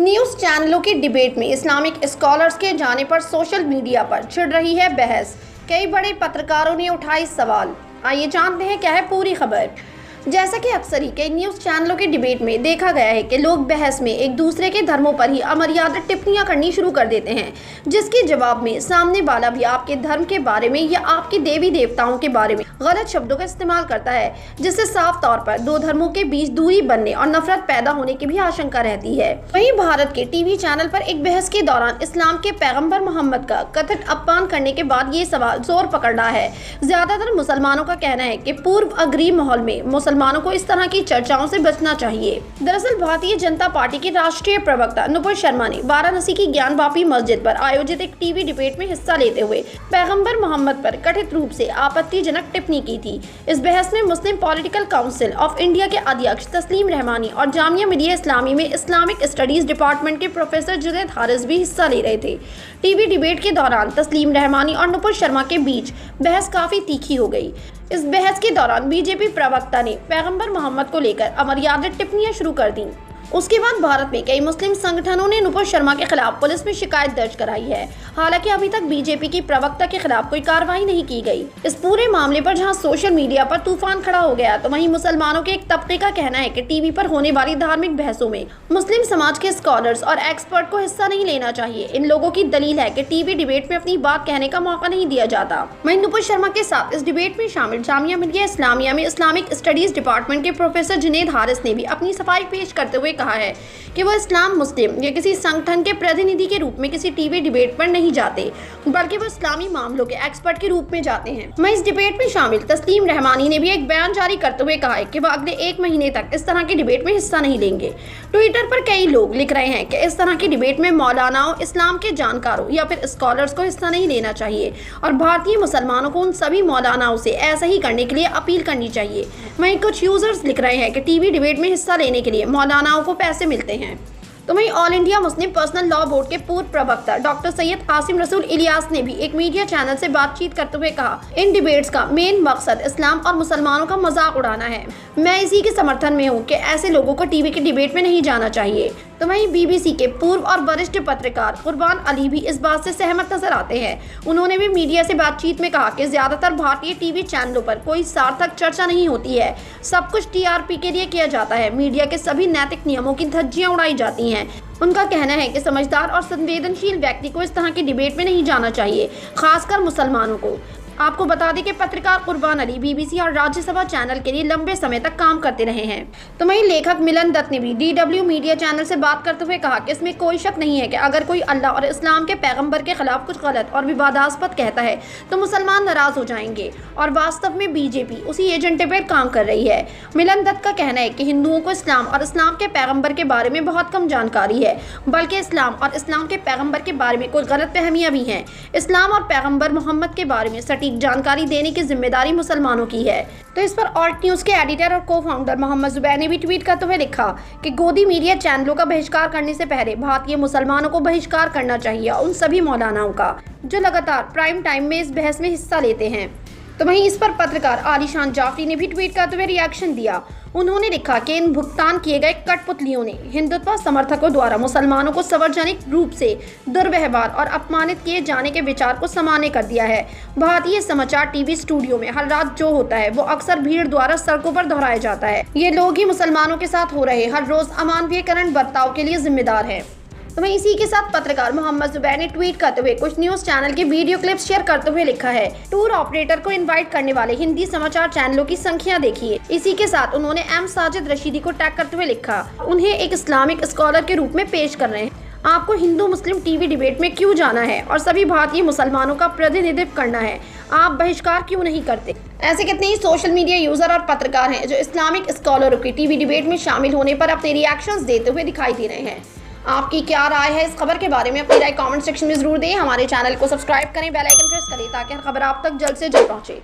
News चैनलों की debate में इस्लामिक स्कॉलर्स के जाने पर सोशल मीडिया पर छिड़ रही है बहस। कई बड़े पत्रकारों ने उठाए सवाल। आइए जानते हैं क्या है पूरी खबर। जैसा कि अक्सर ही कई न्यूज़ चैनलों के डिबेट में देखा गया है कि लोग बहस में एक दूसरे के धर्मों पर ही अमर्यादित टिप्पणियां करनी शुरू कर देते हैं, जिसके जवाब में सामने वाला भी आपके धर्म के बारे में या आपके देवी देवताओं के बारे में गलत शब्दों का इस्तेमाल करता है, जिससे साफ तौर पर दो धर्मों के बीच दूरी बनने और नफरत पैदा होने की भी आशंका रहती है। वहीं भारत के टीवी चैनल पर एक बहस के दौरान इस्लाम के पैगंबर मोहम्मद का कथित अपमान करने के बाद ये सवाल जोर पकड़ रहा है। ज्यादातर मुसलमानों का कहना है कि पूर्व अग्रणी माहौल में मुसलमानों को इस तरह की चर्चाओं से बचना चाहिए। दरअसल भारतीय जनता पार्टी के राष्ट्रीय प्रवक्ता नुपुर शर्मा ने वाराणसी की ज्ञानवापी मस्जिद पर आयोजित एक टीवी डिबेट में हिस्सा लेते हुए पैगंबर मोहम्मद पर कथित रूप से आपत्तिजनक टिप्पणी की थी। इस बहस में मुस्लिम पॉलिटिकल काउंसिल ऑफ इंडिया के अध्यक्ष तस्लीम रहमानी और जामिया मिलिया इस्लामी में इस्लामिक स्टडीज डिपार्टमेंट के प्रोफेसर जुनैद हारिस भी हिस्सा ले रहे थे। टीवी डिबेट के दौरान तस्लीम रहमानी और नुपुर शर्मा के बीच बहस काफी तीखी हो गई। इस बहस के दौरान बीजेपी प्रवक्ता ने पैगंबर मोहम्मद को लेकर अमर्यादित टिप्पणियां शुरू कर दी। उसके बाद भारत में कई मुस्लिम संगठनों ने नुपुर शर्मा के खिलाफ पुलिस में शिकायत दर्ज कराई है। हालांकि अभी तक बीजेपी की प्रवक्ता के खिलाफ कोई कार्रवाई नहीं की गई। इस पूरे मामले पर जहां सोशल मीडिया पर तूफान खड़ा हो गया, तो वहीं मुसलमानों के एक तबके का कहना है कि टीवी पर होने वाली धार्मिक बहसों में मुस्लिम समाज के स्कॉलर्स और एक्सपर्ट को हिस्सा नहीं लेना चाहिए। इन लोगों की दलील है कि टीवी डिबेट में अपनी बात कहने का मौका नहीं दिया जाता। वहीं नुपुर शर्मा के साथ इस डिबेट में शामिल जामिया मिलिया इस्लामिया में इस्लामिक स्टडीज डिपार्टमेंट के प्रोफेसर जुनैद हारिस ने भी अपनी सफाई पेश करते हुए कहा है कि वो इस्लाम मुस्लिम या किसी संगठन के प्रतिनिधि के रूप में किसी टीवी डिबेट पर नहीं जाते, बल्कि वो इस्लामी मामलों के एक्सपर्ट के रूप में जाते हैं। वहीं इस डिबेट में शामिल तस्लीम रहमानी ने भी एक बयान जारी करते हुए कहा है कि वह अगले 1 महीने तक इस तरह की डिबेट में हिस्सा नहीं लेंगे। ट्विटर पर कई लोग लिख रहे हैं कि इस तरह की डिबेट में मौलानाओं, इस्लाम के जानकारों या फिर स्कॉलर्स को हिस्सा नहीं लेना चाहिए और भारतीय मुसलमानों को उन सभी मौलानाओं से ऐसा ही करने के लिए अपील करनी चाहिए। वहीं कुछ यूजर्स लिख रहे हैं कि टीवी डिबेट में हिस्सा लेने के लिए मौलानाओं को पैसे मिलते हैं। तो वहीं all India Muslim personal law board के पूर्व प्रवक्ता डॉक्टर सैयद कासिम रसूल इलियास ने भी एक मीडिया चैनल से बातचीत करते हुए कहा, इन डिबेट्स का मेन मकसद इस्लाम और मुसलमानों का मजाक उड़ाना है। मैं इसी के समर्थन में हूँ कि ऐसे लोगों को टीवी की डिबेट में नहीं जाना चाहिए। तो वहीं बीबीसी के पूर्व और वरिष्ठ पत्रकार कुर्बान अली भी इस बात से सहमत नजर आते हैं। उन्होंने भी मीडिया से बातचीत में कहा कि ज्यादातर भारतीय टीवी चैनलों पर कोई सार्थक चर्चा नहीं होती है, सब कुछ टीआरपी के लिए किया जाता है। मीडिया के सभी नैतिक नियमों की धज्जियां उड़ाई जाती हैं। उनका कहना है कि समझदार और संवेदनशील व्यक्ति को इस तरह की डिबेट में नहीं जाना चाहिए, खासकर मुसलमानों को। आपको बता दें कि पत्रकार कुर्बान अली बीबीसी और राज्यसभा चैनल के लिए लंबे समय तक काम करते रहे हैं। तो वहीं लेखक मिलन दत्त ने भी DW मीडिया चैनल से बात करते हुए कहा कि इसमें कोई शक नहीं है कि अगर कोई अल्लाह और इस्लाम के पैगंबर के खिलाफ कुछ गलत और विवादास्पद कहता है तो मुसलमान नाराज हो जाएंगे और वास्तव में बीजेपी उसी एजेंडे पर काम कर रही है। मिलन दत्त का कहना है कि हिंदुओं को इस्लाम और इस्लाम के पैगंबर के बारे में बहुत कम जानकारी है, बल्कि इस्लाम और इस्लाम के पैगंबर के बारे में कोई गलत फहमियां भी हैं। इस्लाम और पैगंबर मोहम्मद के बारे में सटीक जानकारी देने की जिम्मेदारी मुसलमानों की है। तो इस पर ऑल्ट न्यूज के एडिटर और को फाउंडर मोहम्मद जुबैर ने भी ट्वीट करते हुए लिखा कि गोदी मीडिया चैनलों का बहिष्कार करने से पहले भारतीय मुसलमानों को बहिष्कार करना चाहिए, उन सभी मौलानाओं का जो लगातार प्राइम टाइम में इस बहस में हिस्सा लेते हैं। तो वहीं इस पर पत्रकार आलिशान जाफरी ने भी ट्वीट करते हुए रिएक्शन दिया। उन्होंने लिखा कि इन भुगतान किए गए कठपुतलियों ने हिंदुत्व समर्थकों द्वारा मुसलमानों को सार्वजनिक रूप से दुर्व्यवहार और अपमानित किए जाने के विचार को सामान्य कर दिया है। भारतीय समाचार टीवी स्टूडियो में हर रात जो होता है वो अक्सर भीड़ द्वारा सड़कों पर दोहराया जाता है। ये लोग ही मुसलमानों के साथ हो रहे हर रोज अमानवीयकरण बर्ताव के लिए जिम्मेदार है। तो वहीं इसी के साथ पत्रकार मोहम्मद जुबैर ने ट्वीट करते हुए कुछ न्यूज चैनल के वीडियो क्लिप्स शेयर करते हुए लिखा है, टूर ऑपरेटर को इनवाइट करने वाले हिंदी समाचार चैनलों की संख्या देखिए। इसी के साथ उन्होंने एम साजिद रशीदी को टैग करते हुए लिखा, उन्हें एक इस्लामिक स्कॉलर के रूप में पेश कर रहे हैं। आपको हिंदू मुस्लिम टीवी डिबेट में क्यों जाना है और सभी भारतीय मुसलमानों का प्रतिनिधित्व करना है, आप बहिष्कार क्यों नहीं करते? ऐसे कितने ही सोशल मीडिया यूजर और पत्रकार हैं जो इस्लामिक स्कॉलरों की टीवी डिबेट में शामिल होने पर अपने रिएक्शंस देते हुए दिखाई दे रहे हैं। आपकी क्या राय है इस खबर के बारे में? अपनी राय कमेंट सेक्शन में जरूर दें। हमारे चैनल को सब्सक्राइब करें, बेल आइकन प्रेस करें ताकि हर खबर आप तक जल्द से जल्द पहुंचे।